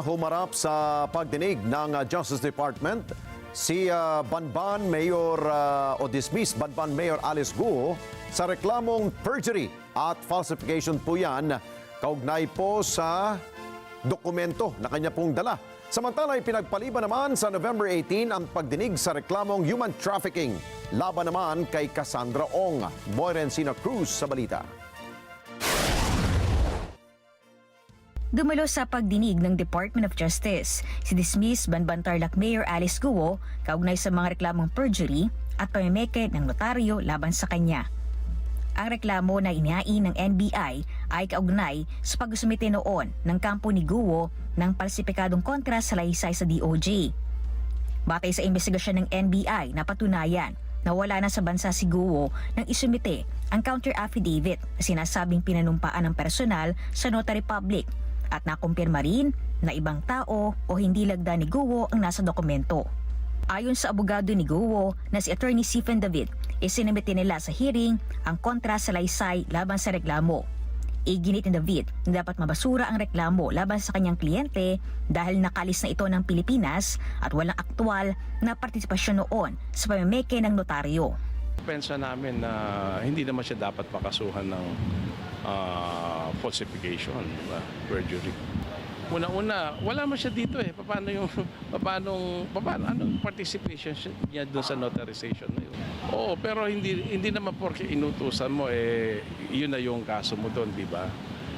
Humarap sa pagdinig ng Justice Department si Banban Mayor o dismissed Banban Mayor Alice Guo sa reklamong perjury at falsification po yan kaugnay po sa dokumento na kanya pong dala. Samantala, pinagpaliban naman sa November 18 ang pagdinig sa reklamong human trafficking. Laban naman kay Cassandra Ong. Moirencina Cruz sa balita. Dumalo sa pagdinig ng Department of Justice si dismissed Banban Tarlac Mayor Alice Guo kaugnay sa mga reklamong perjury at pamimeke ng notaryo laban sa kanya. Ang reklamo na inihain ng NBI ay kaugnay sa pagsumite noon ng kampo ni Guo ng palsipikadong kontra sa laysay sa DOJ. Batay sa investigasyon ng NBI, napatunayan na wala na sa bansa si Guo nang isumite ang counter affidavit na sinasabing pinanumpaan ng personal sa notary public at nakumpirma rin na ibang tao o hindi lagda ni Guo ang nasa dokumento. Ayon sa abogado ni Guo na si Attorney Stephen David, isinimite nila sa hearing ang kontra sa laysay laban sa reklamo. Iginit ni David na dapat mabasura ang reklamo laban sa kanyang kliyente dahil nakalis na ito ng Pilipinas at walang aktwal na partisipasyon noon sa pamimeke ng notaryo. Pensa namin na hindi naman siya dapat makasuhan ng falsification, perjury. Una-una, wala man siya dito eh. Anong participation niya doon sa notarization na yun? Oo, pero hindi naman porque inutusan mo, yun na yung kaso mo doon, di ba?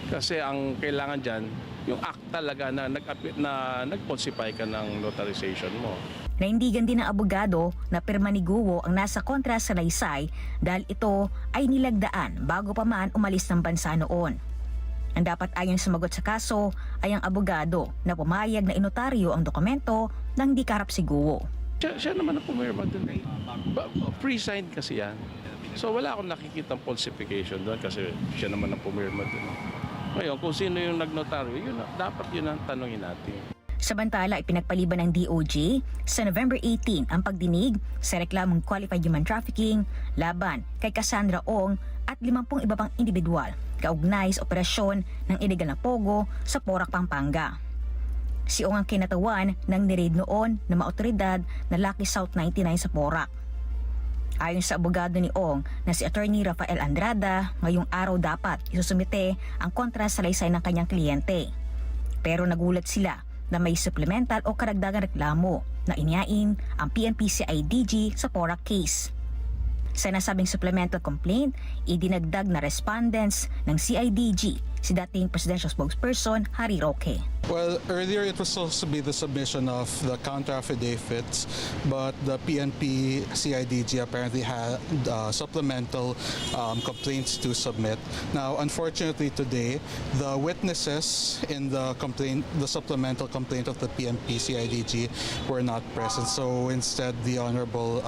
Kasi ang kailangan dyan, yung act talaga na nag-falsify ka ng notarization mo. Naindigan din ng abogado na pirma ni Guo ang nasa kontra sa laysay dahil ito ay nilagdaan bago pa man umalis ng bansa noon. Ang dapat ayang sumagot sa kaso ay ang abogado na pumayag na inotaryo ang dokumento nang di karap si Guo. Siya naman ang pumirma doon. Pre-signed kasi yan. So wala akong nakikitang falsification doon kasi siya naman ang pumirma doon. Ngayon, kung sino yung nagnotaryo, dapat yun ang tanongin natin. Samantala, ipinagpaliban ng DOJ sa November 18 ang pagdinig sa reklamong qualified human trafficking laban kay Cassandra Ong at 50 iba pang individual kaugnay sa operasyon ng illegal na pogo sa Porac, Pampanga. Si Ong ang kinatawan ng nireid noon ng mga otoridad na Lucky South 99 sa Porac. Ayon sa abogado ni Ong na si Attorney Rafael Andrada, ngayong araw dapat isusumite ang kontra sa laysay ng kanyang kliyente. Pero nagulat sila na may supplemental o karagdagang reklamo na inihain ang PNP-CIDG sa Porac case. Sa nasabing supplemental complaint, idinagdag na respondents ng CIDG si dating presidential spokesperson Harry Roque. Well, earlier it was supposed to be the submission of the counter affidavits, but the PNP CIDG apparently had supplemental complaints to submit. Now, unfortunately today, the witnesses in the supplemental complaint of the PNP CIDG were not present. So instead, the Honorable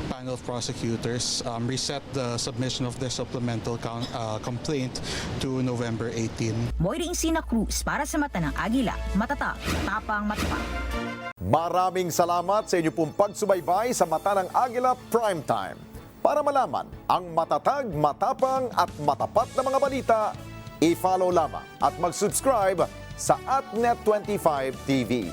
panel of prosecutors reset the submission of their supplemental complaint to November 18. Moirencina Cruz para sa Mata ng Agila, matatag, tapang matapang. Maraming salamat sa inyo pong pagsubaybay sa Mata ng Agila Primetime. Para malaman ang matatag, matapang at matapat na mga balita, i-follow lamang at mag-subscribe sa @Net25 TV.